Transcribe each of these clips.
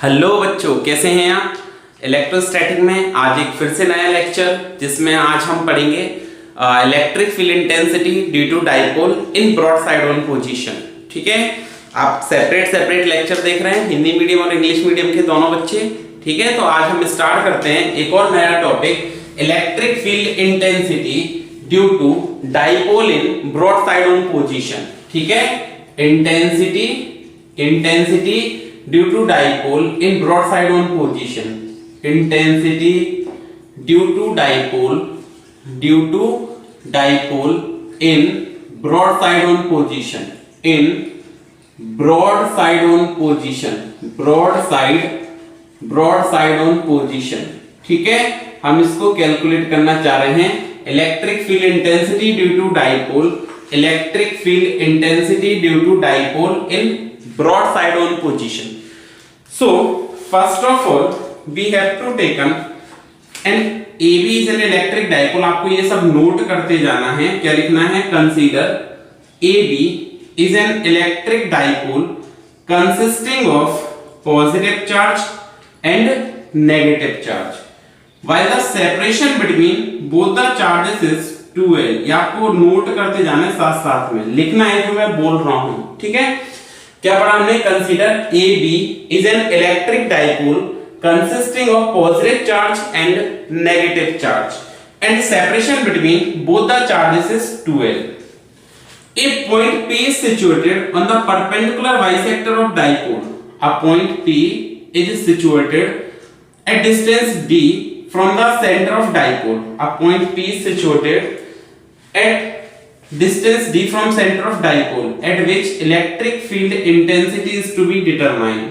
Hello बच्चों, कैसे हैं आप। इलेक्ट्रोस्टैटिक में आज एक फिर से नया लेक्चर जिसमें आज हम पढ़ेंगे electric field intensity due to dipole in broadside on position. ठीक है, आप सेपरेट लेक्चर देख रहे हैं, हिंदी मीडियम और इंग्लिश मीडियम के दोनों बच्चे। ठीक है, तो आज हम स्टार्ट करते हैं एक और नया topic, electric field intensity due to dipole in broadside on position. ठीक है, intensity due to dipole in broadside on position, intensity due to dipole in broadside on position, broadside on position। ठीक है, हम इसको calculate करना चाह रहे हैं, electric field intensity due to dipole, electric field intensity due to dipole in broadside on position। So first of all we have to taken an AB is an electric dipole। आपको ये सब note करते जाना है। क्या लिखना है? Consider AB is an electric dipole consisting of positive charge and negative charge while the separation between both the charges is 2L। ये आपको नोट करते जाना है, साथ साथ में लिखना है जो मैं बोल रहा हूं। ठीक है, क्या पढ़ा हमने? Consider AB is an electric dipole consisting of positive charge and negative charge and separation between both the charges is 2L। If point P is situated on the perpendicular bisector of dipole, a point P is situated at distance d from the center of dipole, a point P is situated at distance d from center of dipole at which electric field intensity is to be determined,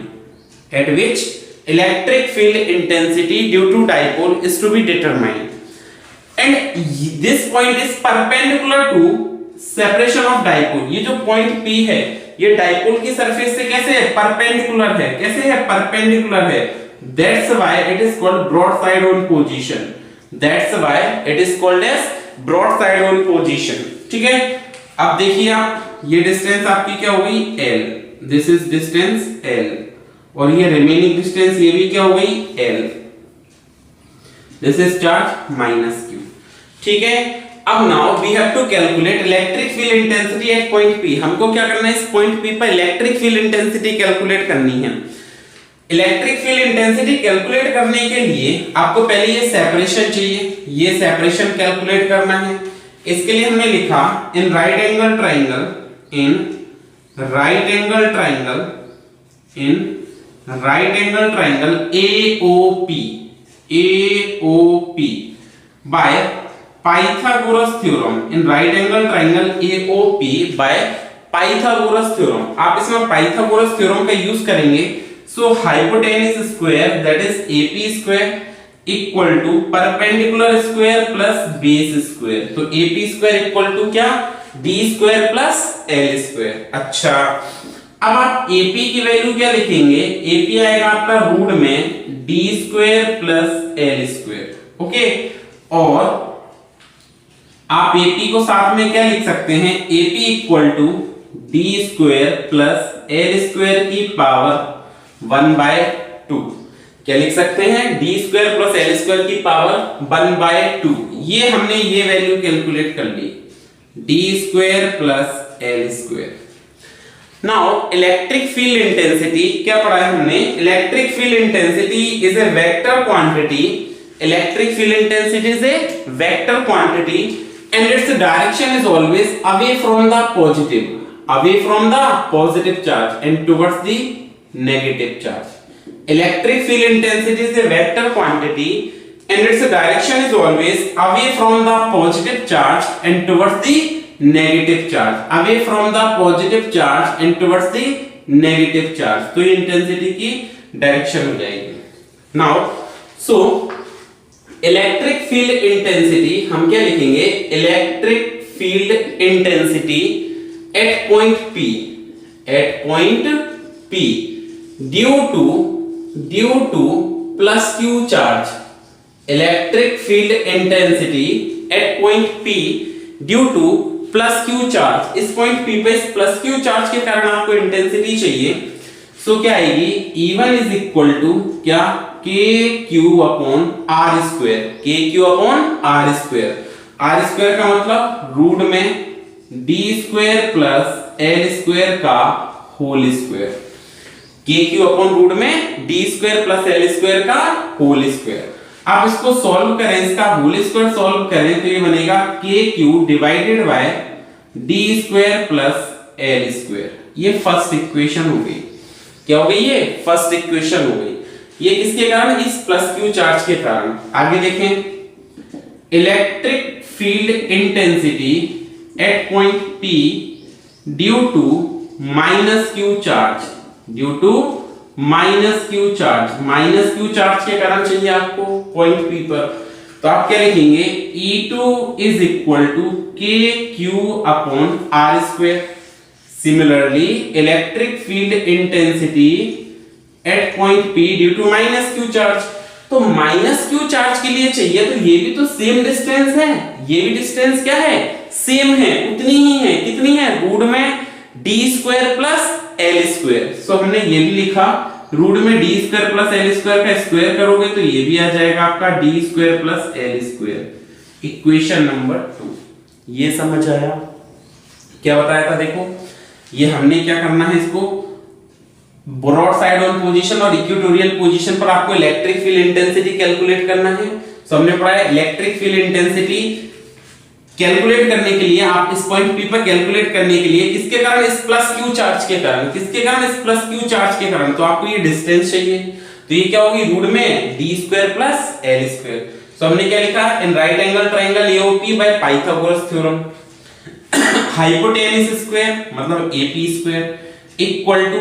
at which electric field intensity due to dipole is to be determined, and this point is perpendicular to separation of dipole। ये जो point P है ये dipole की surface से कैसे है? Perpendicular है। कैसे है? परपेंडिकुलर है। That's why it is called broadside on position, that's why it is called as broadside on position। ठीक है, अब देखिए आप, ये डिस्टेंस आपकी क्या हो गई? L, this is distance L, और ये रिमेनिंग डिस्टेंस ये भी क्या हो गई? L, this is charge minus Q। ठीक है, अब now we have to calculate electric field intensity at point P। हमको क्या करना है? इस पॉइंट P पर इलेक्ट्रिक फील्ड इंटेंसिटी कैलकुलेट करनी है। इलेक्ट्रिक फील्ड इंटेंसिटी कैलकुलेट करने के लिए आपको पहले ये सेपरेशन चाहिए, ये सेपरेशन कैलकुलेट करना है। इसके लिए हमने लिखा in right angle triangle AOP by Pythagoras theorem, in right angle triangle AOP by Pythagoras theorem. आप इसमें पाइथागोरस थ्योरम का यूज करेंगे। So hypotenuse square that is AP square equal to perpendicular square plus base square. तो AP square equal to क्या? D square plus L square. अच्छा, अब आप AP की वैल्यू क्या लिखेंगे? AP आएगा आपका रूट में D square plus L square. Okay, और आप AP को साथ में क्या लिख सकते हैं? AP equal to D square plus L square की पावर 1/2। क्या लिख सकते हैं? D square plus L square की पावर 1/2। ये हमने ये वैल्यू कैलकुलेट कर ली, D square plus L square. Now electric field intensity क्या पढ़ा है हमने? Electric field intensity is a vector quantity, electric field intensity is a vector quantity and its direction is always away from the positive charge and towards the negative charge. Electric field intensity is a vector quantity and its direction is always away from the positive charge and towards the negative charge, away from the positive charge and towards the negative charge। तो ये intensity की direction हो जाएगी। Now, so electric field intensity हम क्या लिखेंगे? Electric field intensity at point P due to plus Q charge, electric field intensity at point P due to plus Q charge। इस point P पे plus Q charge के कारण आपको intensity चाहिए। So क्या आएगी E1 इज इक्वल टू क्या KQ upon R square, KQ upon R square. R square का मतलब रूट में D square plus L square का whole square, KQ upon root में D square plus L square का whole square. आप इसको solve करें, इसका होल स्क्वायर सॉल्व करें तो ये बनेगा KQ divided by D square plus L square. ये फर्स्ट इक्वेशन हो गई। क्या हो गई? ये फर्स्ट इक्वेशन हो गई। ये किसके कारण? इस प्लस क्यू चार्ज के कारण। आगे देखें, electric field intensity at point P due to minus Q charge, due to minus Q charge, minus Q charge के कारण चाहिए आपको पॉइंट P पर। तो आप क्या लिखेंगे? E2 is equal to KQ upon R square. Similarly, electric field intensity at point P due to minus Q charge। तो माइनस Q चार्ज के लिए चाहिए तो ये भी तो सेम डिस्टेंस है, ये भी डिस्टेंस क्या है? सेम है, उतनी ही है। कितनी है? रूट में D square plus L square. So हमने ये भी लिखा, रूट में D square plus L square का स्क्वायर करोगे तो ये भी आ जाएगा आपका D square plus L square. Equation number 2। ये समझ आया? क्या बताया था? देखो ये हमने क्या करना है, इसको ब्रॉड साइड ऑन पोजीशन और इक्वेटोरियल पोजीशन पर आपको इलेक्ट्रिक फील्ड इंटेंसिटी कैलकुलेट करना है। सो हमने पढ़ा है इलेक्ट्रिक फील्ड इंटेंसिटी कैलकुलेट करने के लिए, आप इस पॉइंट P पर कैलकुलेट करने के लिए किसके कारण? इस प्लस क्यू चार्ज के कारण। किसके कारण? इस प्लस क्यू चार्ज के कारण। तो आपको ये डिस्टेंस चाहिए, तो ये क्या होगी? रूट में D square plus L square. So हमने क्या लिखा? In right angle triangle AOP by Pythagoras theorem hypotenuse square मतलब AP square equal to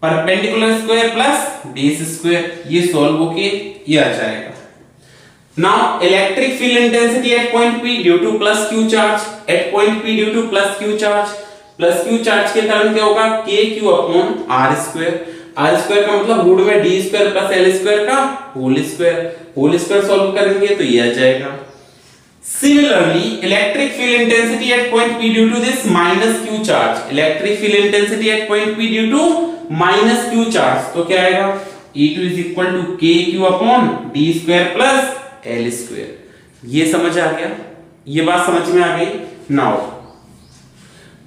perpendicular square plus base square. ये सॉल्व होके ये आ जाएगा। Now electric field intensity at point P due to plus Q charge, at point P due to plus Q charge, plus Q charge के कारण क्या होगा? KQ upon R square. R square का मतलब रूट में D square plus L square का whole square. Whole square solve करेंगे तो ये आ जाएगा। Similarly, electric field intensity at point P due to this minus Q charge, electric field intensity at point P due to minus Q charge, तो क्या आएगा? E2 is equal to KQ upon D square plus L square। ये समझ आ गया? ये बात समझ में आ गई? Now,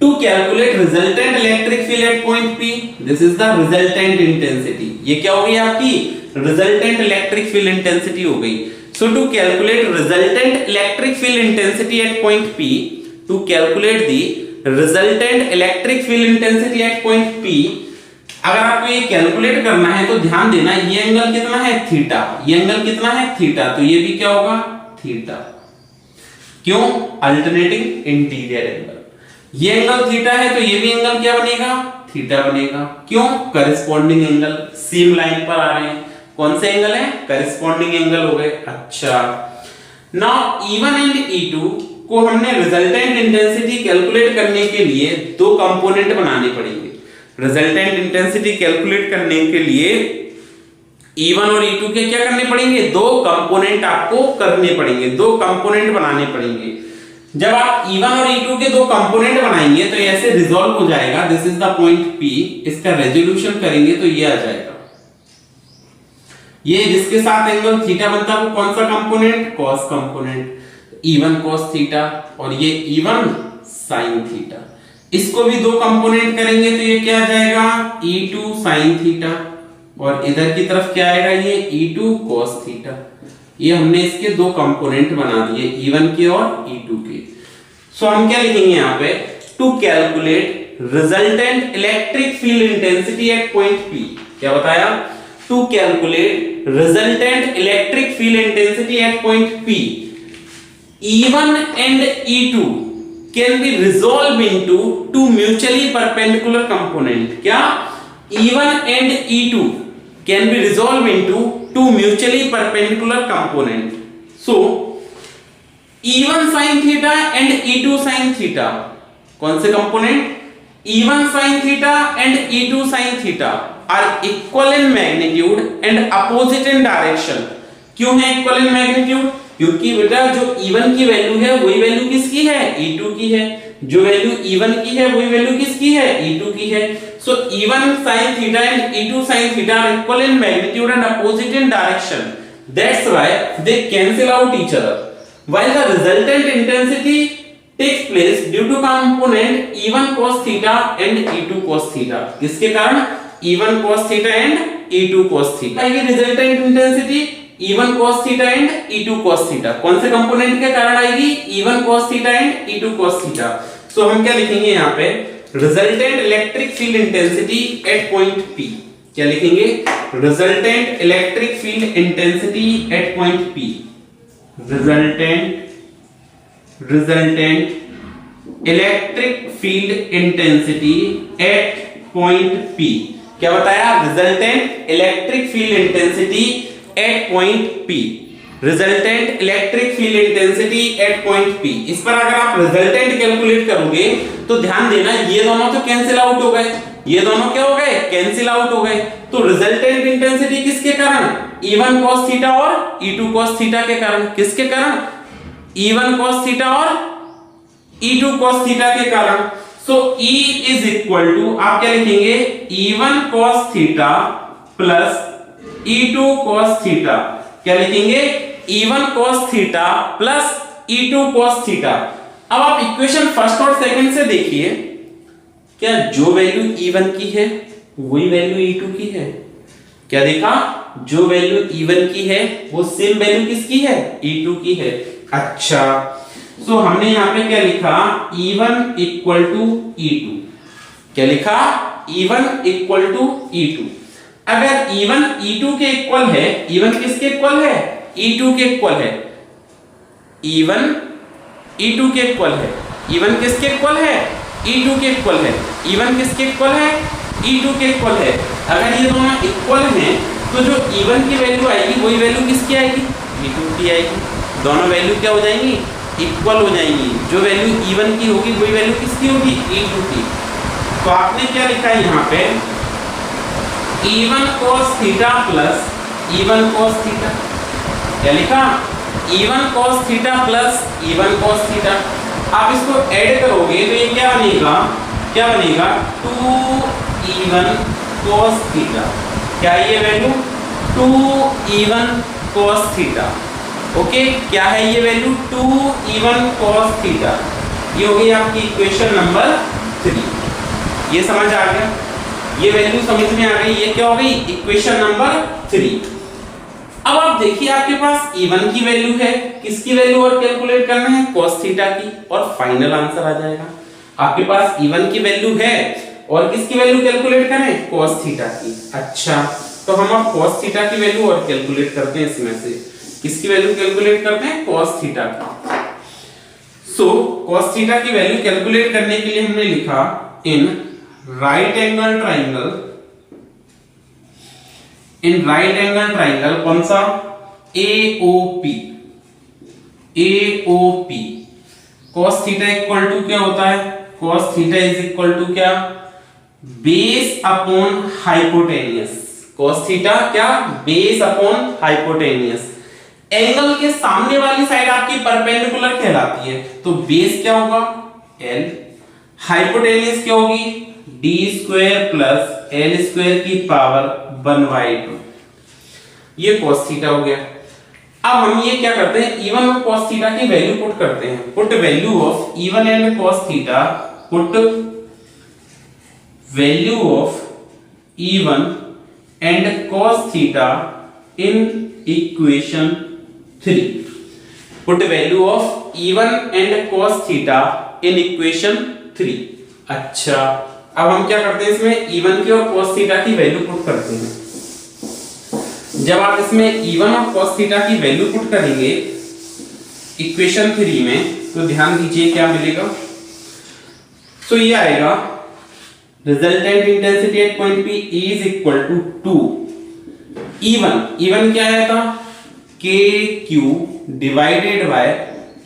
to calculate resultant electric field at point P, this is the resultant intensity। ये क्या हो गई आपकी? Resultant electric field intensity हो गई। So to calculate resultant electric field intensity at point P, to calculate the resultant electric field intensity at point P, अगर आपको ये कैलकुलेट करना है तो ध्यान देना, ये एंगल कितना है? थीटा। ये एंगल कितना है? थीटा। तो ये भी क्या होगा? थीटा। क्यों? Alternating interior angle. ये एंगल थीटा है तो ये भी एंगल क्या बनेगा? थीटा बनेगा। क्यों? करस्पॉन्डिंग एंगल सेम लाइन पर आ रहे हैं। कौन से एंगल है? करस्पॉन्डिंग एंगल हो गए। अच्छा, नाउ E1 एंड E2 को हमने रिजल्टेंट इंटेंसिटी कैलकुलेट करने के लिए दो कंपोनेंट बनाने पड़ेंगे। रिजल्टेंट इंटेंसिटी कैलकुलेट करने के लिए E1 और E2 के क्या करने पड़ेंगे? दो कंपोनेंट आपको करने पड़ेंगे, दो कंपोनेंट बनाने पड़ेंगे। जब आप E1 और E2 के दो कंपोनेंट बनाएंगे तो ऐसे रिजॉल्व हो जाएगा। This is the point P। इसका रेजोल्यूशन करेंगे तो ये आ जाएगा। ये जिसके साथ एंगल थीटा बनता है वो कौन सा component? Cos component. E1 cos theta और ये E1 sin थीटा। इसको भी दो कंपोनेंट करेंगे तो ये क्या आ जाएगा? E2 sin थीटा और इधर की तरफ क्या आएगा? ये E2 cos थीटा। ये हमने इसके दो कंपोनेंट बना दिए, E1 के और E2 के। सो हम क्या लिखेंगे यहाँ पे? To calculate resultant electric field intensity at point P। क्या बताया? To calculate resultant electric field intensity at point P, E1 and E2 can be resolved into two mutually perpendicular component। क्या? E1 and E2 can be resolved into two mutually perpendicular component। So, E1 sin theta and E2 sin theta कौन से component? E1 sin theta and E2 sin theta are equal in magnitude and opposite in direction। क्यों है equal in magnitude? क्योंकि बेटा जो E1 की value है वही वैल्यू किसकी है? E2 की है। जो वैल्यू E1 की है वही वैल्यू किसकी है, E2 की है। So E1 sin theta and E2 sin theta are equal in magnitude and opposite in direction, that's why they cancel out each other while the resultant intensity takes place due to component E1 cos theta and E2 cos theta। किसके कारण, E1 cos theta and E2 cos theta। आएगी resultant intensity E1 cos theta and E2 cos theta, कौन से component के कारण आएगी, E1 cos theta and E2 cos theta। सो हम क्या लिखेंगे यहाँ पे, resultant electric field intensity at point P, क्या लिखेंगे, resultant electric field intensity at point P, resultant electric field intensity at point P, क्या बताया, resultant electric field intensity at point P, resultant electric field intensity at point P। इस पर अगर आप resultant calculate करोगे तो ध्यान देना ये दोनों तो कैंसिल आउट हो गए, ये दोनों क्या हो गए, कैंसिल आउट हो गए। तो रिजल्टेंट इंटेंसिटी किसके कारण, E1 cos थीटा और E2 cos थीटा के कारण, किसके कारण, E1 cos थीटा और E2 cos थीटा के कारण। सो E इज इक्वल टू, आप क्या लिखेंगे, E1 cos theta plus E2 cos theta, क्या लिखेंगे, E1 cos theta plus E2 cos theta. अब आप इक्वेशन फर्स्ट और सेकंड से देखिए, क्या जो वैल्यू E1 की है वही वैल्यू E2 की है, क्या देखा, जो वैल्यू E1 की है वो सेम वैल्यू किसकी है, E2 की है। अच्छा, सो हमने यहाँ पे क्या लिखा, E1 इक्वल टू E2, क्या लिखा, E1 इक्वल टू E2। अगर E1 E2 के इक्वल है, E1 किसके इक्वल है, E2 के इक्वल है, E1 E2 के इक्वल है, E1 किसके इक्वल है, E2 के इक्वल है, E1 किसके इक्वल है, E2 के इक्वल है। अगर ये दोनों इक्वल हैं तो जो E1 की वैल्यू आएगी वही वैल्यू किसकी आएगी, E2 की आएगी। दोनों वैल्यू क्या हो जाएंगी, इक्वल हो जाएंगी। जो वैल्यू E1 की होगी वही वैल्यू किसकी होगी, E2 की। तो आपने क्या लिखा है यहाँ पे, E1 cos theta plus E1 cos theta, क्या लिखा, E1 cos theta plus E1 cos theta. आप इसको ऐड करोगे तो ये क्या बनेगा, क्या बनेगा, 2E1 cos थीटा, क्या ये value, 2E1 cos theta, okay, क्या है ये वैल्यू, 2E1 cos थीटा। ये हो गई आपकी इक्वेशन नंबर 3। ये समझ आ गया, ये वैल्यू समझ में आ गई, ये क्या हो गई, इक्वेशन नंबर 3। अब आप देखिए आपके पास E1 की वैल्यू है, किसकी वैल्यू और कैलकुलेट करना है, cos थीटा की, और फाइनल आंसर आ जाएगा। आपके पास E1 की वैल्यू है और किसकी वैल्यू कैलकुलेट करें, cos थीटा की। अच्छा, तो हम अब cos थीटा की वैल्यू और कैलकुलेट करते हैं, इसमें से किसकी वैल्यू कैलकुलेट करते हैं, cos थीटा की। सो cos थीटा की वैल्यू कैलकुलेट करने के लिए हमने लिखा, in right angle triangle, in right angle triangle कौन सा, AOP, AOP cos theta equal to क्या होता है, cos theta is equal to क्या, base upon hypotenuse. cos theta क्या, बेस अपॉन हाइपोटेनियस। एंगल के सामने वाली साइड आपकी परपेंडिकुलर कहलाती है, तो बेस क्या होगा, L, हाइपोटेनियस क्या होगी, d square plus L square की पावर 1/2। ये cos थीटा हो गया। अब हम ये क्या करते हैं, E1 और cos थीटा की वैल्यू पुट करते हैं। Put value of E1 and cos theta, put value of E1 and cos theta in equation 3। Put value of E1 and cos theta in equation 3। अच्छा, अब हम क्या करते हैं, इसमें E1 की और cos थीटा की वैल्यू पुट करते हैं। जब आप इसमें E1 और cos थीटा की वैल्यू पुट करेंगे इक्वेशन 3 में, तो ध्यान दीजिए क्या मिलेगा। तो ये आएगा, resultant intensity at point P is equal to 2 E1 क्या आया था, KQ divided by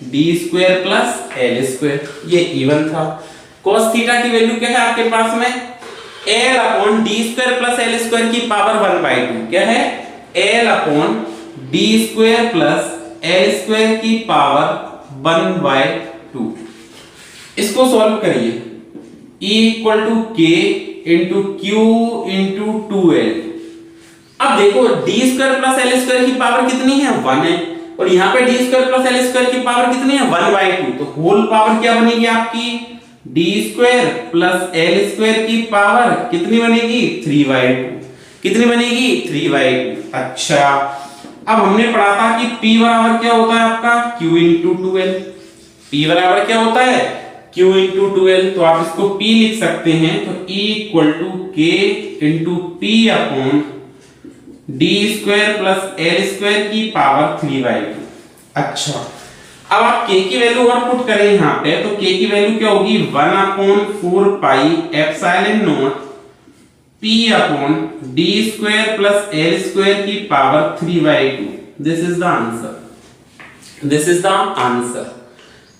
d square plus L square, ये E1 था। cos थीटा की वैल्यू क्या है आपके पास में, L upon d square plus L square की पावर 1/2, क्या है, L upon d square plus L square की पावर 1/2। इसको सॉल्व करिए, E इक्वल टू के इंटू क्यू इंटू 2l। अब देखो D square plus L square की पावर कितनी है 1 है, और यहाँ पे D square plus L square की पावर कितनी है 1/2, तो होल पावर क्या बनेगी आपकी D square plus L square की पावर कितनी बनेगी 3/2, कितनी बनेगी 3/2। अच्छा अब हमने पढ़ा था कि P बराबर क्या होता है आपका Q इंटू 2l, P बराबर क्या होता है Q इंटू 2l, तो आप इसको P लिख सकते हैं, तो E इक्वल टू के into P upon D square plus L square की पावर 3/2। अच्छा अब आप k की वैल्यू और पुट करें यहाँ पे, तो k की वैल्यू क्या होगी 1/4 pi epsilon not p upon D square plus L square की power 3/2। This is the answer, this is the answer.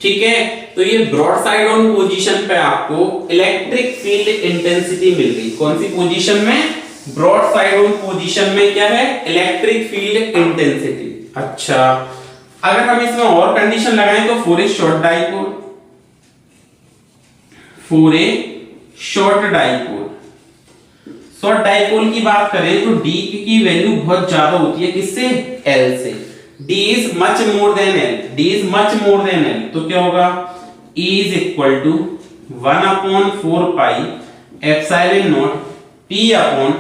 ठीक है, तो ये ब्रॉड साइड ऑन पोजीशन पे आपको इलेक्ट्रिक फील्ड इंटेंसिटी मिल गई। कौन सी पोजीशन में? ब्रॉड साइड ऑन पोजीशन में क्या है इलेक्ट्रिक फील्ड इंटेंसिटी। अच्छा अगर हम इसमें और कंडीशन लगाएं तो for a short dipole, for a short dipole, short dipole की बात करें तो D की वैल्यू बहुत ज्यादा होती है, किससे L से। D is much more than L, D is much more than L, तो क्या होगा E is equal to 1/4 pi epsilon not P upon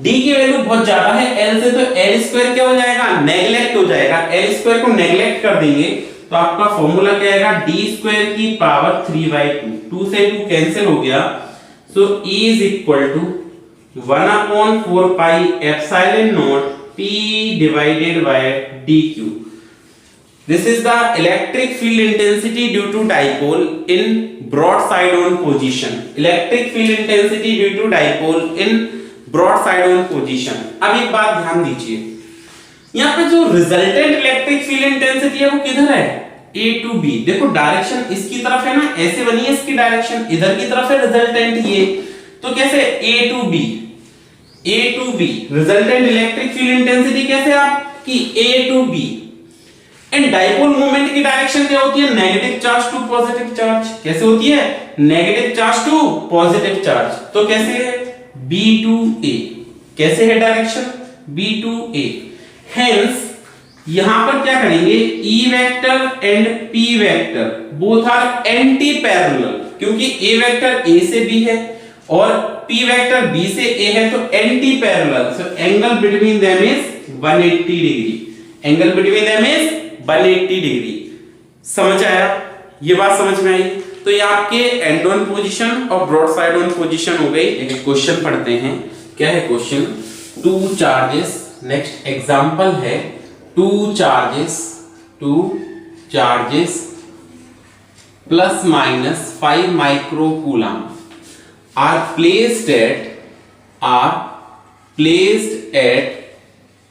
D की वैल्यू बहुत ज्यादा है L से, तो L स्क्वायर क्या हो जाएगा नेगलेक्ट हो जाएगा, L स्क्वायर को नेगलेक्ट कर देंगे तो आपका फॉर्मूला क्या आएगा D स्क्वायर की पावर 3/2, 2 से 2 कैंसिल हो गया, so E is equal to 1/4 pi epsilon not P divided by dq। This is the electric field intensity due to dipole in broadside on position. Electric field intensity due to dipole in broadside on position. अब एक बात ध्यान दीजिए, यहाँ पे जो resultant electric field intensity है वो किधर है A to B। देखो डायरेक्शन इसकी तरफ है ना, ऐसे बनी है इसकी डायरेक्शन, इधर की तरफ है रिजल्टेंट ये, तो कैसे A to B, A to B resultant electric field intensity कैसे आपकी A to B। And dipole moment की डायरेक्शन क्या होती है negative charge to positive charge, कैसे होती है negative charge to positive charge, तो कैसे है B to A, कैसे है direction B to A। Hence यहां पर क्या करेंगे E vector and P vector both are anti parallel, क्योंकि A वेक्टर A से B है और P वेक्टर B से A है, तो anti parallel, so angle between them is 180 degree, angle between them is 180 degree. समझ आया, ये बात समझ में आई। तो ये आपके एंड ऑन पोजीशन और ब्रॉड साइड ऑन पोजीशन हो गई। एक क्वेश्चन पढ़ते हैं, क्या है question, two charges, next example है two charges plus minus 5 micro coulomb are placed at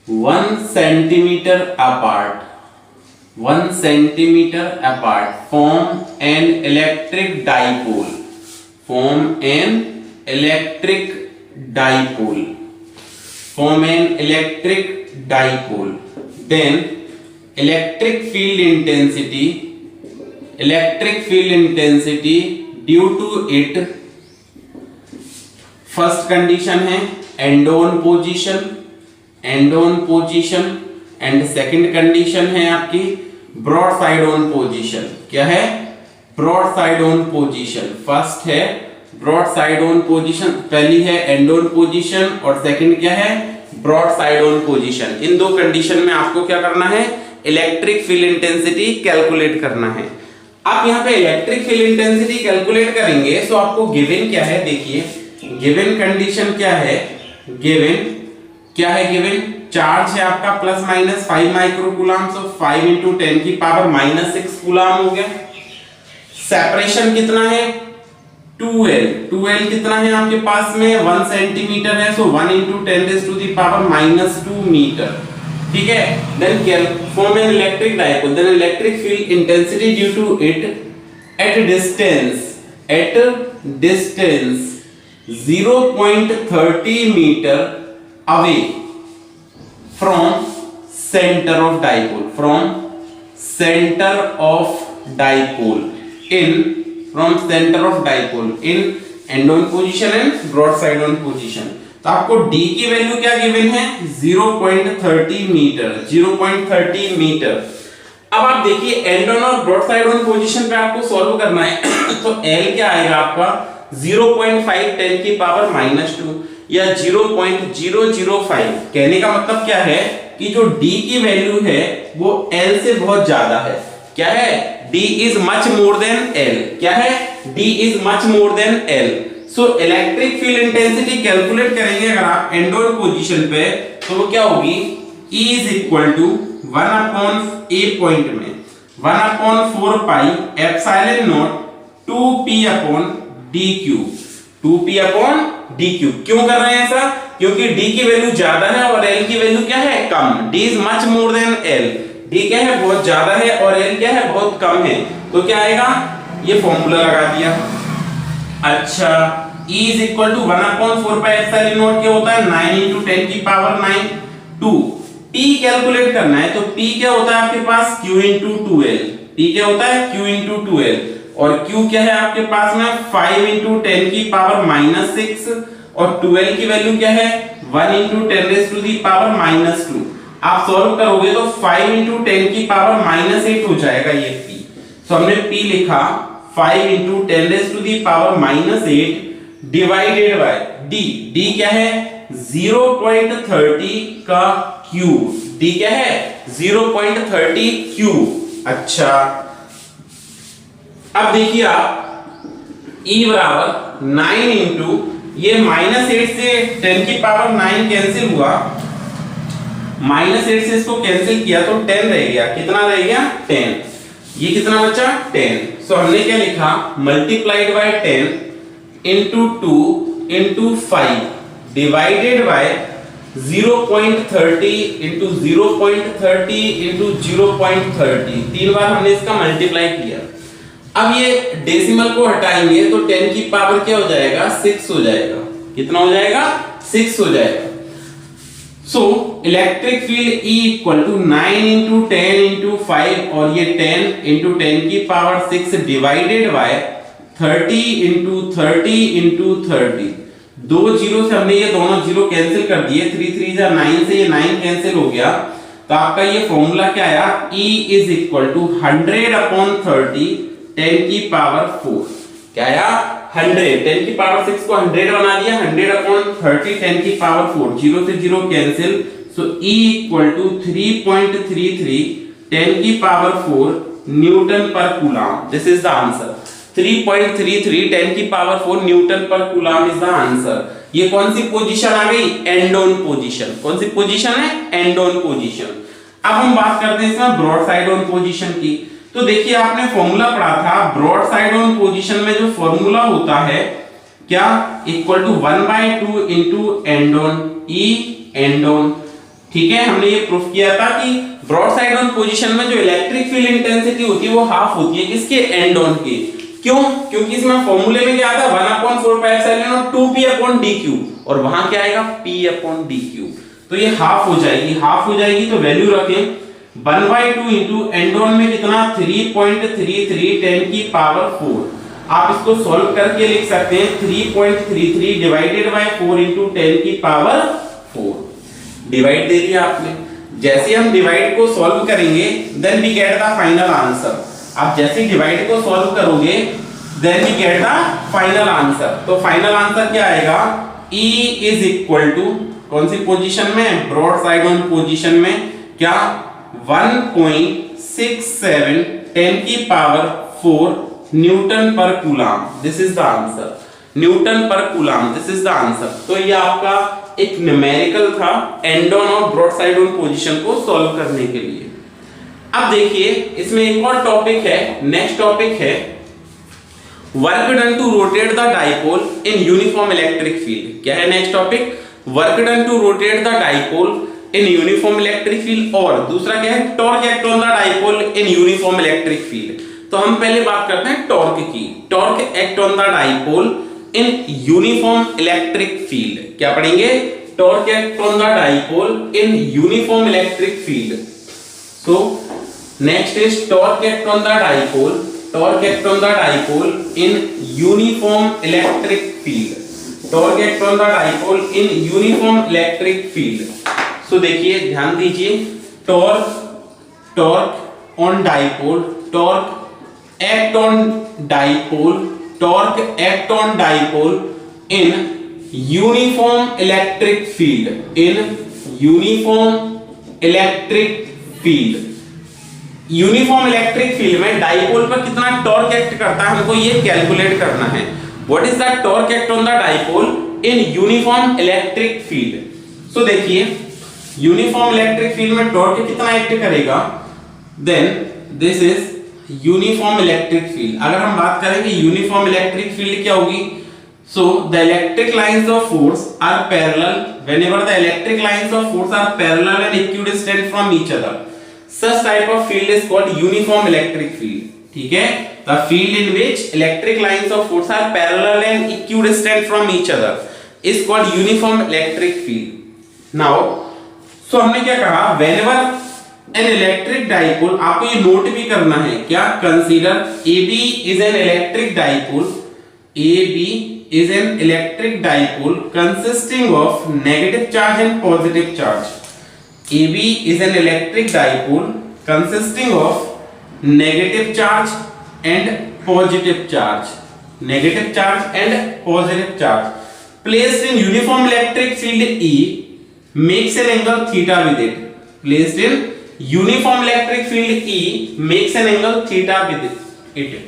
1 centimeter apart, 1 centimeter apart, form an electric dipole, form an electric dipole, form an electric dipole, then electric field intensity due to it, first condition है end on position, and second condition है आपकी broadside on position. क्या है broadside on position, first है broadside on position, पहली है end on position और second क्या है ब्रॉड साइड ऑन पोजीशन। इन दो कंडीशन में आपको क्या करना है इलेक्ट्रिक फील्ड इंटेंसिटी कैलकुलेट करना है। आप यहाँ पे इलेक्ट्रिक फील्ड इंटेंसिटी कैलकुलेट करेंगे तो आपको गिवन क्या है, देखिए गिवन कंडीशन क्या है, गिवन चार्ज है आपका प्लस माइनस 5 माइक्रो कूलम, सो 5 into 10 की पावर -6 कूलम हो गया। सेपरेशन कितना है 2L कितना है आपके पास में 1 सेंटीमीटर है, so 1 into 10 to the power -2 metre. ठीक है, then form an electric dipole, then electric field intensity due to it at distance 0.30 meter away from center of dipole, in from centre of dipole in end on position and broadside on position. तो आपको d की value क्या given है 0.30 metre, 0.30 metre. अब आप देखिए and on और broadside on position पे आपको सॉल्व करना है तो L क्या आएगा आपका 0.5 10 की पावर -2 या 0.005। कहने का मतलब क्या है कि जो d की वैल्यू है वो L से बहुत ज्यादा है। क्या है d is much more than L। क्या है d is much more than L। So electric field intensity calculate करेंगे अगर आप एंड ऑन पोजीशन पे तो वो क्या होगी E is equal to 1 upon A point में 1/4 pi epsilon nought 2p upon d cube, 2p upon d cube. क्यों कर रहे हैं ऐसा? क्योंकि d की वैल्यू ज्यादा है और l की वैल्यू क्या है कम। d is much more than l, d क्या है बहुत ज्यादा है और l क्या है बहुत कम है। तो क्या आएगा ये फॉर्मूला लगा दिया। अच्छा E is equal to 1/4 pi epsilon nought क्या होता है 9 × 10 की पावर 9 2। P कैलकुलेट करना है तो P क्या होता है आपके पास Q × 2L। P क्या होता है Q × 2L और Q क्या है आपके पास में 5 × 10 की पावर -6 और 2L की वैल्यू क्या है 1 × 10⁻²। आप सॉल्व करोगे तो 5 × 10 की पावर -8 हो जाएगा ये P। तो हमने P लिखा 5 × 10⁻8 डिवाइडेड बाय D। D क्या है 0.30 का क्यूब। D क्या है 0.30 क्यूब। अच्छा अब देखिए आप E बराबर 9 इंटू ये -8 से 10 की पावर 9 कैंसिल हुआ, -8 से इसको कैंसिल किया तो 10 रह गया। कितना रह गया 10। ये कितना बचा 10। सो हमने क्या लिखा multiplied by 10 into 2 into 5 divided by 0.30 into 0.30 into 0.30। 3 बार हमने इसका मल्टीप्लाई किया। अब ये डेसिमल को हटाएंगे तो 10 की पावर क्या हो जाएगा 6 हो जाएगा। कितना हो जाएगा 6 हो जाएगा। So electric field E equal to 9 into 10 into 5 और ये 10 इंटू 10 की power 6 divided by 30 into 30 into 30। 2 zero से हमने ये दोनों जीरो कैंसिल कर दिए, 3 3 जा 9 से ये 9 कैंसिल हो गया। तो आपका ये फॉर्मूला क्या आया E इज इक्वल टू 100/30 10 की पावर 4। क्या आया 100, 10 की पावर 6 को 100 बना दिया, 100/30 10 की पावर 4। जीरो से zero cancel. So E equal to 3.33 10 की power 4 newton per coulomb. This is the answer. 3.33 10 की power 4 newton per coulomb is the answer. ये कौन सी पोजीशन आ गई एंड ऑन पोजीशन। कौन सी पोजीशन है एंड ऑन पोजीशन। अब हम बात करते हैं इसमें ब्रॉड साइड ऑन पोजीशन की। तो देखिए आपने फॉर्मूला पढ़ा था ब्रॉड साइड ऑन पोजीशन में जो फॉर्मूला होता है क्या equal to 1/2 into end on E end on. ठीक है हमने ये प्रूफ किया था कि ब्रॉड साइड ऑन पोजीशन में जो इलेक्ट्रिक फील्ड इंटेंसिटी होती है वो हाफ होती है किसके एंड ऑन की। क्यों? क्योंकि इसमें फॉर्मूले में क्या आता है 1/4 पाई एप्सिलॉन और 2p अपॉन d क्यूब और वहां क्या आएगा p अपॉन d क्यूब। तो ये हाफ हो जाएगी, हाफ हो जाएगी तो वैल्यू रखें 1/2 इंटू एंड ऑन में कितना 3.33 10 की पावर 4। आप इसको सॉल्व करके लिख सकते हैं 3.33 डिवाइडेड बाय 4 इंटू 10 की पावर 4। डिवाइड दे दिया आपने। जैसे हम डिवाइड को सॉल्व करेंगे then we get the final answer. आप जैसे डिवाइड को सॉल्व करोगे then we get the final answer. तो फाइनल आंसर क्या आएगा E इज इक्वल टू कौन सी पोजीशन में ब्रॉड साइड ऑन पोजीशन में क्या 1.67 10 की power 4 newton per coulomb. This is the answer. Newton per coulomb this is the answer. तो ये आपका एक न्यूमेरिकल था एंड ऑन और ब्रॉड साइड ऑन पोजीशन को सॉल्व करने के लिए। अब देखिए इसमें एक और टॉपिक है, नेक्स्ट टॉपिक है work done to rotate the dipole in uniform electric field. क्या है next topic work done to rotate the dipole in uniform electric field और दूसरा क्या है torque act on the dipole in uniform electric field. तो हम पहले बात करते हैं टॉर्क की। Torque act on the dipole in uniform electric field. क्या पढ़ेंगे torque act on the dipole in uniform electric field. So next is torque act on the dipole torque act on the dipole in uniform electric field, torque act on the dipole in uniform electric field. So देखिए ध्यान दीजिए, torque on dipole, torque act on dipole, torque act on dipole in uniform electric field, in uniform electric field. Uniform electric field में dipole पर कितना torque act करता है हमको ये कैलकुलेट करना है. What is the torque act on the dipole in uniform electric field. So देखिए यूनिफॉर्म इलेक्ट्रिक फील्ड में टॉर्क कितना एक्ट करेगा, then this is uniform electric field. अगर हम बात करें कि यूनिफॉर्म इलेक्ट्रिक फील्ड क्या होगी, so the electric lines of force are parallel whenever the electric lines of force are parallel and equidistant from each other. Such type of field is called uniform electric field. ठीक है, the field in which electric lines of force are parallel and equidistant from each other is called uniform electric field. Now, so हमने क्या कहा, whenever an electric dipole, आपको ये note भी करना है क्या, consider AB is an electric dipole, AB is an electric dipole consisting of negative charge and positive charge. AB is an electric dipole consisting of negative charge and positive charge. Negative charge and positive charge. Placed in uniform electric field E makes an angle theta with it. Placed in uniform electric field E makes an angle theta with it.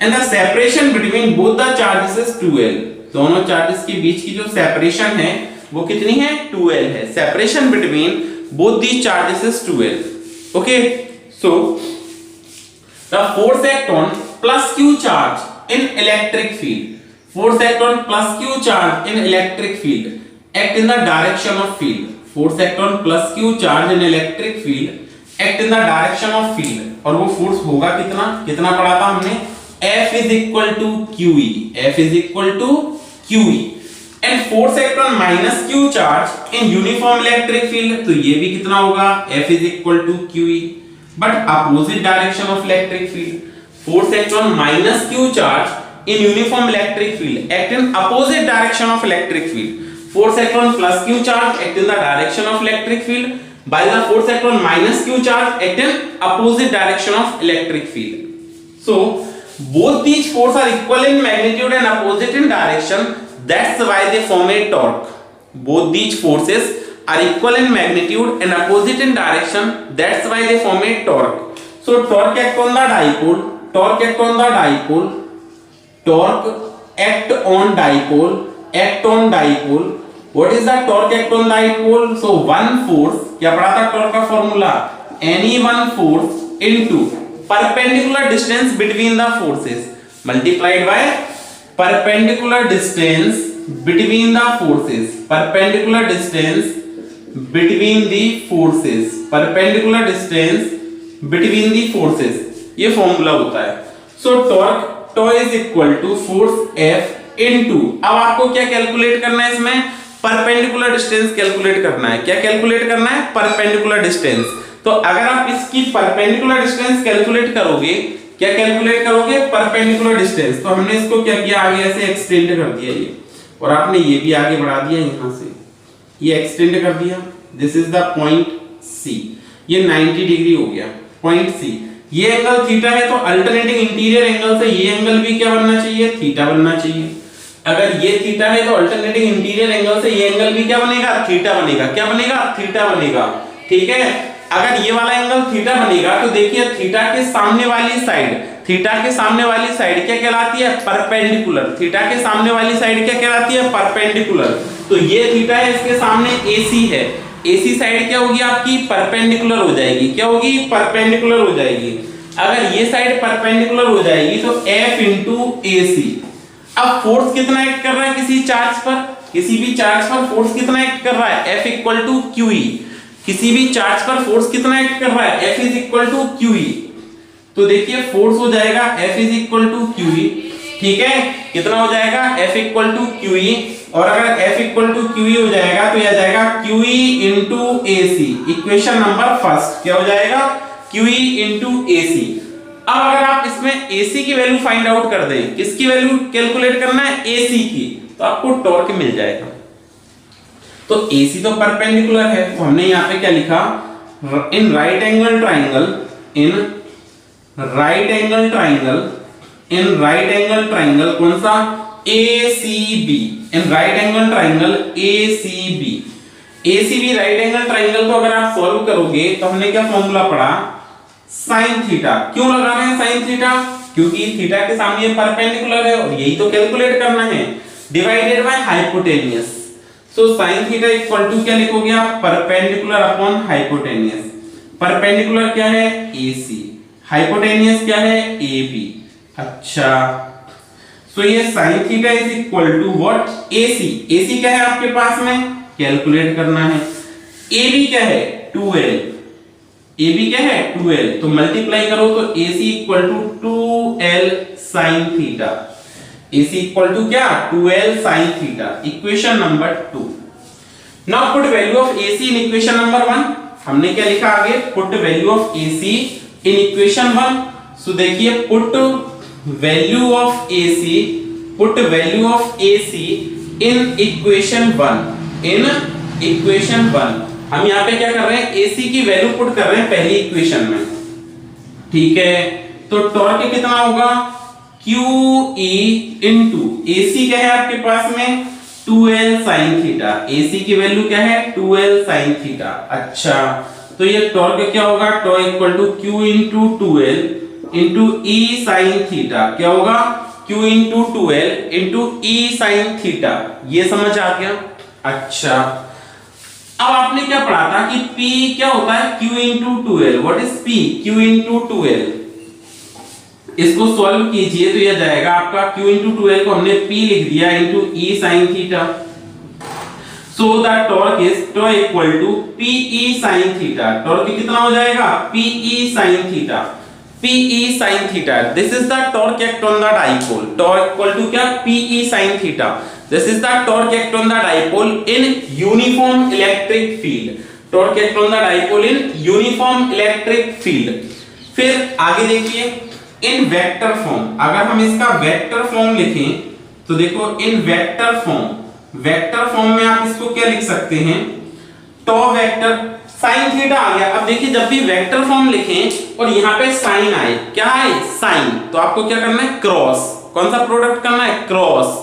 And the separation between both the charges is 2L. दोनों charges के बीच की जो separation है वो कितनी है, 2L है. Separation between both these charges is 2L. Okay, so the force act on plus q charge in electric field, force act on plus q charge in electric field act in the direction of field. Force act on plus q charge in electric field act in the direction of field. और वो force होगा कितना, कितना पढ़ा था हमने, F is equal to QE, F is equal to QE. And force act on minus q charge in uniform electric field, तो ये भी कितना होगा, F is equal to QE, but opposite direction of electric field. Force act on minus q charge in uniform electric field act in opposite direction of electric field. Force act on plus q charge act in the direction of electric field, while the force act on minus q charge act in opposite direction of electric field. So both these forces are equal in magnitude and opposite in direction. That's why they form a torque. Both these forces are equal in magnitude and opposite in direction. That's why they form a torque. So torque act on the dipole, torque act on the dipole, torque act on dipole, act on dipole. What is the torque act on dipole? So one force, क्या पढ़ा था torque का formula? Any one force into perpendicular distance between the forces multiplied by perpendicular distance between the forces, perpendicular distance between the forces, perpendicular distance between the forces, ये फॉर्मूला होता है. So torque tau is equal to force F into, अब आपको क्या calculate करना है, इसमें परपेंडिकुलर डिस्टेंस कैलकुलेट करना है. क्या कैलकुलेट करना है, परपेंडिकुलर डिस्टेंस. तो अगर आप इसकी परपेंडिकुलर डिस्टेंस कैलकुलेट करोगे, क्या कैलकुलेट करोगे, परपेंडिकुलर डिस्टेंस, तो हमने इसको क्या किया, आगे ऐसे एक्सटेंड कर दिया ये, और आपने ये भी आगे बढ़ा दिया, यहां से ये एक्सटेंड कर दिया. This is the point C, ये 90 डिग्री हो गया पॉइंट C. ये एंगल थीटा है, तो अल्टरनेटिंग इंटीरियर एंगल से ये एंगल भी क्या बनना चाहिए, थीटा बनना चाहिए. अगर ये थीटा है तो अल्टरनेटिंग इंटीरियर एंगल से ये एंगल भी क्या बनेगा, थीटा बनेगा. क्या बनेगा, थीटा बनेगा. ठीक है, अगर ये वाला एंगल थीटा बनेगा तो देखिए थीटा के सामने वाली साइड, थीटा के सामने वाली साइड क्या कहलाती है, परपेंडिकुलर. थीटा के सामने वाली साइड क्या कहलाती है, परपेंडिकुलर. तो ये थीटा है, इसके सामने AC है, AC साइड क्या होगी आपकी, परपेंडिकुलर हो जाएगी. क्या होगी, परपेंडिकुलर हो जाएगी. अगर ये साइड परपेंडिकुलर हो जाएगी तो F into AC. अब फोर्स कितना एक्ट कर रहा है किसी चार्ज पर, किसी भी चार्ज पर फोर्स कितना एक्ट कर रहा है, F equal to QE. किसी भी चार्ज पर फोर्स कितना एक्ट कर रहा है, F is equal to QE. तो देखिए फोर्स हो जाएगा F is equal to QE. ठीक है, कितना हो जाएगा, F equal to QE. और अगर F equal to QE हो जाएगा तो यह जाएगा QE into AC. Equation number first क्या हो जाएगा, QE into AC. अब अगर आप इसमें AC की वैल्यू फाइंड आउट कर दें, किसकी वैल्यू कैलकुलेट करना है, AC की, तो आपको टॉर्क मिल जाएगा। तो AC तो परपेंडिकुलर है, तो हमने यहाँ पे क्या लिखा, in right angle triangle, in right angle triangle, in right angle triangle कौन सा, ACB, इन right angle triangle ACB, ACB right angle triangle को अगर आप सॉल्व करोगे तो हमने क्या फॉर्मूला पढ़ा, साइन थीटा। क्यों लगा रहे हैं साइन थीटा, क्योंकि थीटा के सामने ये परपेंडिकुलर है और यही तो कैलकुलेट करना है, divided by hypotenuse. So sine theta equal to क्या लिखोगे आप, परपेंडिकुलर अपॉन हाइपोटेनियस। परपेंडिकुलर क्या है, AC, हाइपोटेनियस क्या है, AB। अच्छा, सो ये sin theta is equal to what, AC। AC क्या है आपके पास में, कैलकुलेट करना है। AB क्या है, 2L, AB क्या है, 2L, तो मल्टीप्लाई करो तो AC equal to 2L sin theta, AC equal to क्या, 2L sin theta, equation number 2। Now put value of AC in equation number 1। हमने क्या लिखा आगे, put value of AC in equation 1। So देखिए, put value of AC, put value of AC in equation 1, in equation 1। हम यहाँ पे क्या कर रहे हैं, AC की वैल्यू पुट कर रहे हैं पहली इक्वेशन में, ठीक है। तो टॉर्क कितना होगा, QE इनटू AC क्या है आपके पास में, 2L sin थीटा, AC की वैल्यू क्या है, 2L sin थीटा। अच्छा, तो ये टॉर्क क्या होगा, torque equal to Q into 2L into E sin theta, क्या होगा, Q into 2L into E sin theta. ये समझ आ गया। अच्छा, अब आपने क्या पढ़ा था कि P क्या होता है, Q into 2L। What is P, Q into 2L। इसको सॉल्व कीजिए तो यह जाएगा आपका Q इंटू 2L को हमने P लिख दिया into E sin theta. So the torque is tau equal to PE sin theta. Torque कितना हो जाएगा, PE sin theta, PE sin theta. This is the torque act on the dipole. Torque equal to क्या, PE sin theta. This is the torque act on the dipole in uniform electric field. Torque act on the dipole in uniform electric field. फिर आगे देखिए, in vector form, अगर हम इसका vector form लिखें तो देखो, in vector form, vector form में आप इसको क्या लिख सकते हैं, टॉ वेक्टर sin थीटा आ गया। अब देखिए, जब भी वेक्टर फॉर्म लिखें और यहाँ पे साइन आए, क्या आए, साइन, तो आपको क्या करना है, क्रॉस। कौन सा प्रोडक्ट करना है, क्रॉस।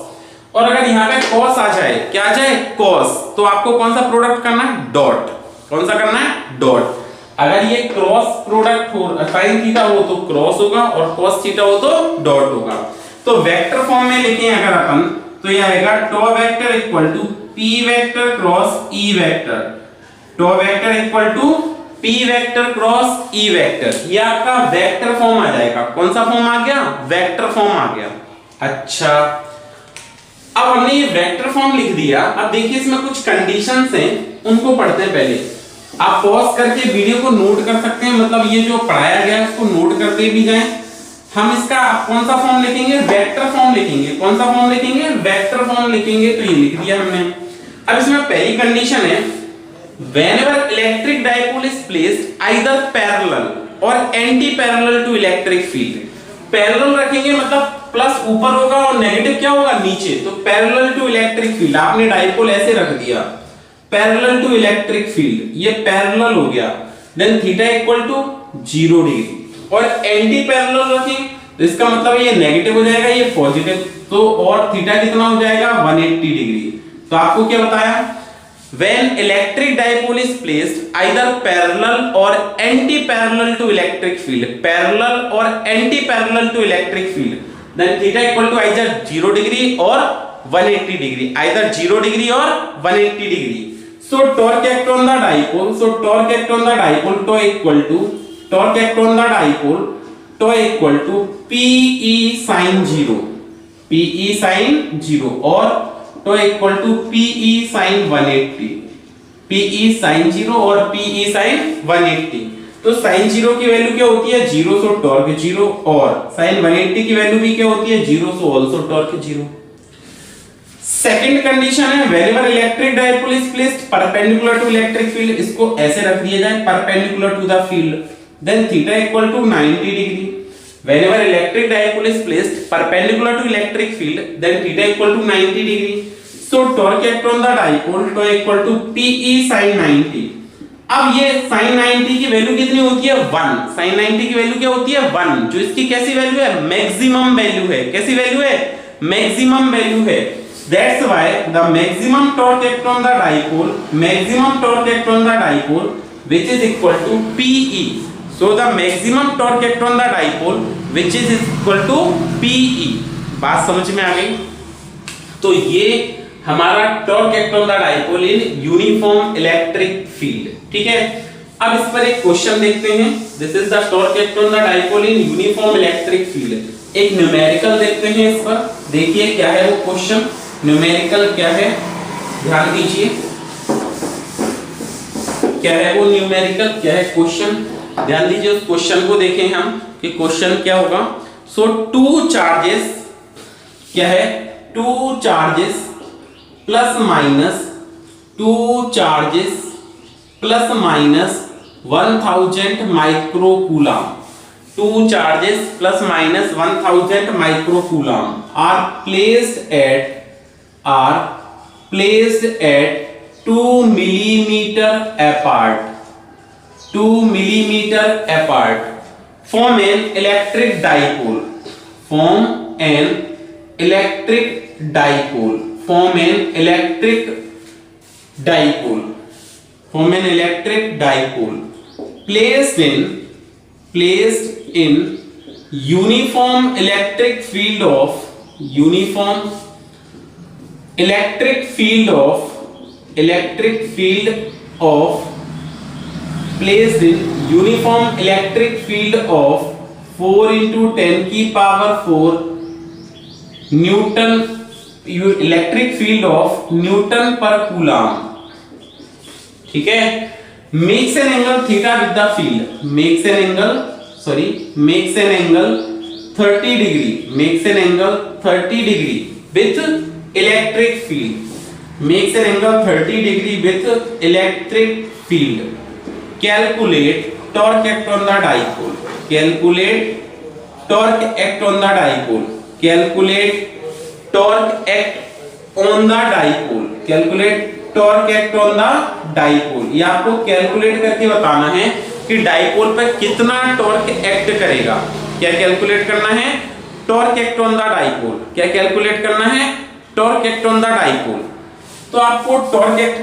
और अगर यहाँ पे cos आ जाए, क्या आ जाए, cos, तो आपको कौन सा प्रोडक्ट करना है, डॉट। कौन सा करना है, डॉट। अगर ये क्रॉस प्रोडक्ट हो, sin थीटा हो तो क्रॉस होगा और cos थीटा हो तो डॉट होगा। तो वेक्टर फॉर्म में लिखें अगर अपन, तो ये आएगा tau vector equal to P vector cross E vector. Tau vector equal to P vector cross E vector. ये आपका वेक्टर फॉर्म आ जाएगा। कौन सा फॉर्म आ गया, वेक्टर फॉर्म आ गया। अच्छा, अब हमने ये वेक्टर फॉर्म लिख दिया। अब देखिए, इसमें कुछ कंडीशंस हैं, उनको पढ़ते हैं पहले। आप पॉज करके वीडियो को नोट कर सकते हैं, मतलब ये जो पढ़ाया गया है उसको नोट करते भी जाएं। हम इसका कौन सा फॉर्म लिखेंगे, वेक्टर फॉर्म लिखेंगे। कौन सा फॉर्म लिखेंगे, वेक्टर फॉर्म लिखेंगे। तो ये लिख दिया हमने। अब इसमें पहली कंडीशन है, whenever electric dipole is placed either parallel or anti-parallel to electric field। Parallel रखेंगे मतलब प्लस ऊपर होगा और नेगेटिव क्या होगा, नीचे। तो पैरेलल टू इलेक्ट्रिक फील्ड, आपने डाइपोल ऐसे रख दिया, पैरेलल टू इलेक्ट्रिक फील्ड, ये पैरेलल हो गया। Then theta equal to 0 degree. और एंटी पैरेलल रखें तो इसका मतलब ये नेगेटिव हो जाएगा, ये पॉजिटिव। तो और थीटा कितना हो जाएगा, 180 डिग्री। तो आपको क्या बताया, when electric dipole is placed either parallel or anti-parallel to electric field, parallel or anti-parallel to electric field, then theta equal to either 0 degree or 180 degree, either 0 degree or 180 degree. So torque act on the dipole, so torque act on the dipole, torque equal to torque act on the dipole, torque equal to PE sin 0, PE sin 0 और तो equal to PE sin 180, PE sin 0 और PE sin 180। तो sin 0 की value क्या होती है, 0, सो torque 0, और sin 180 की वैल्यू भी क्या होती है, 0, so also torque 0। Second condition है, whenever electric dipole is placed perpendicular to electric field, इसको ऐसे रख दिया जाए, perpendicular to the field, then theta equal to 90 degree. whenever electric dipole is placed perpendicular to electric field then theta equal to 90 degree. So torque act on the dipole torque equal to PE sin 90. अब ये sin 90 की value कितनी होती है 1. sin 90 की value क्या होती है 1, जो इसकी कैसी वैल्यू है मैक्सिमम वैल्यू है. कैसी वैल्यू है मैक्सिमम वैल्यू है. That's why the maximum torque act on the dipole which is equal to PE. So the maximum torque act on the dipole which is equal to PE. बात समझ में आ गई. तो ये हमारा torque act on the dipole in uniform electric field. ठीक है, अब इस पर एक क्वेश्चन देखते हैं. This is the torque act on the dipole in uniform electric field. एक न्यूमेरिकल देखते हैं इस पर. देखिए क्या है वो क्वेश्चन. न्यूमेरिकल क्या है ध्यान दीजिए. क्या है वो न्यूमेरिकल, क्या है क्वेश्चन, ध्यान दीजिए. उस क्वेश्चन को देखें हम कि क्वेश्चन क्या होगा. सो टू चार्जेस क्या है, two charges plus minus 1000 microcoulomb. 2 charges plus minus 1000 microcoulomb are placed at 2 millimeter apart. 2 millimeter apart form an electric dipole. Form an electric dipole. Form an electric dipole. Form an electric dipole. Placed in uniform electric field of placed in uniform electric field of 4 into 10 की power 4 Newton, electric field of Newton per coulomb. ठीक है. Makes an angle theta with the field. Makes an angle 30 degree. Makes an angle 30 degree with electric field. Makes an angle 30 degree with electric field. Calculate torque act on the dipole. Calculate torque act on the dipole. Calculate torque act on the dipole. Calculate torque act on the dipole. ये आपको calculate करके बताना है कि dipole पर कितना torque act करेगा. क्या कैलकुलेट करना है, torque act on the dipole. क्या कैलकुलेट करना है, torque act on the dipole. तो आपको टॉर्क एक्ट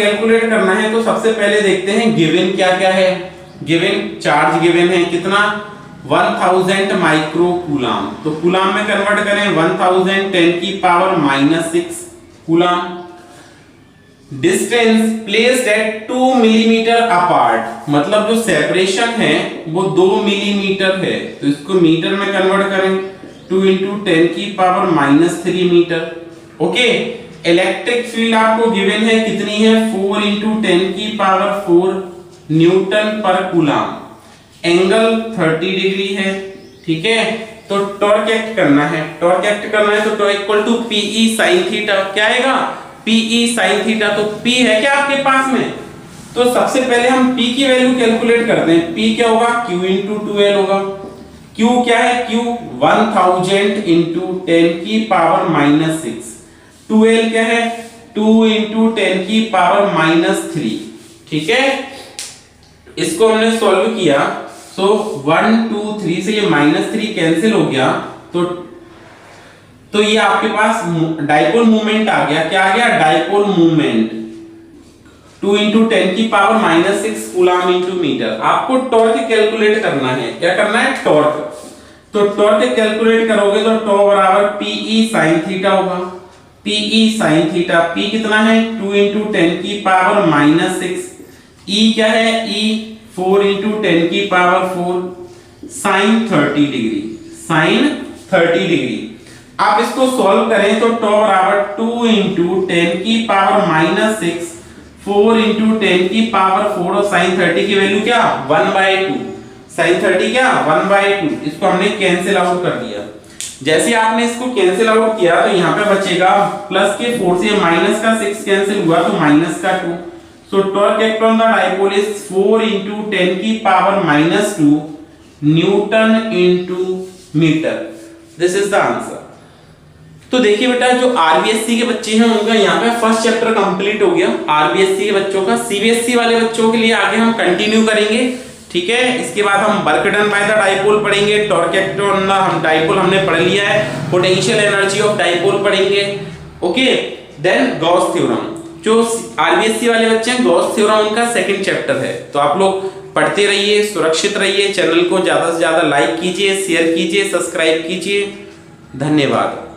कैलकुलेट करना है. तो सबसे पहले देखते हैं गिवन क्या क्या है. गिवन चार्ज गिवन है कितना 1000 माइक्रोकूलम. तो कूलम में कन्वर्ट करें 1000 10 की power -6 coulomb. Distance placed at 2 millimetre apart, मतलब जो सेपरेशन है वो 2 मिलीमीटर है. तो इसको मीटर में कन्वर्ट करें 2 into 10 की power -3 metre. Okay. Electric field आपको गिवन है कितनी है 4 into 10 की power 4 newton per coulomb. Angle 30 degree है. ठीक है. तो टॉर्क एक्ट करना है. टॉर्क एक्ट करना है तो torque equal to PE sin theta. क्या आएगा PE sin थीटा. तो P है क्या आपके पास में. तो सबसे पहले हम P की वैल्यू कैलकुलेट करते हैं. P क्या होगा Q into 2L होगा. Q क्या है Q 1000 into 10 की पावर -6. 2L क्या है 2 into 10 की पावर -3. ठीक है. इसको हमने सॉल्व किया. सो 1 2 3 से ये -3 कैंसिल हो गया. तो ये आपके पास डाइपोल मूवमेंट आ गया. क्या आ गया डाइपोल मूवमेंट 2 into 10 की पावर -6 कूलम इंटू मीटर. आपको टॉर्क कैलकुलेट करना है. क्या करना है टॉर्क. तो टॉर्क कैलकुलेट करोगे तो टॉर्क बराबर PE sin थीटा होगा. PE sin theta. P कितना है 2 into 10 की पावर -6. E क्या है E 4 into 10 की power 4 sin 30 degree. sin 30 degree. आप इसको सॉल्व करें तो टॉ बराबर 2 into 10 की पावर -6 4 into 10 की पावर 4 और sin 30 की वैल्यू क्या 1/2. sin 30 क्या 1/2. इसको हमने कैंसिल आउट कर दिया. जैसे आपने इसको कैंसिल आउट किया तो यहाँ पे बचेगा प्लस के 4 से माइनस का 6 कैंसिल हुआ तो माइनस का 2. So torque act on the dipole is 4 into 10 की power -2 newton into metre. This is the answer. तो देखिए बेटा, जो आरबीएससी के बच्चे हैं उनका यहाँ पे फर्स्ट चैप्टर कंप्लीट हो गया आरबीएससी के बच्चों का। सीबीएसई वाले बच्चों के लिए आगे हम कंटिन्यू करेंगे, ठीक है। इसके बाद हम work done by the dipole पढ़ेंगे, टॉर्क एक्टिव ऑन द हम डाइपोल हमने पढ़ लिया है, पोटेंशियल एनर्जी ऑफ डाइपोल पढ़ेंगे, ओके। देन गॉस थ्योरम, जो आरबीएससी वाले बच्चे हैं गॉस थ्योरम उनका सेकंड चैप्टर है। तो आप लोग पढ़ते रहिए, सुरक्षित रहिए, चैनल को ज्यादा से ज्यादा लाइक कीजिए, शेयर कीजिए, सब्सक्राइब कीजिए। धन्यवाद।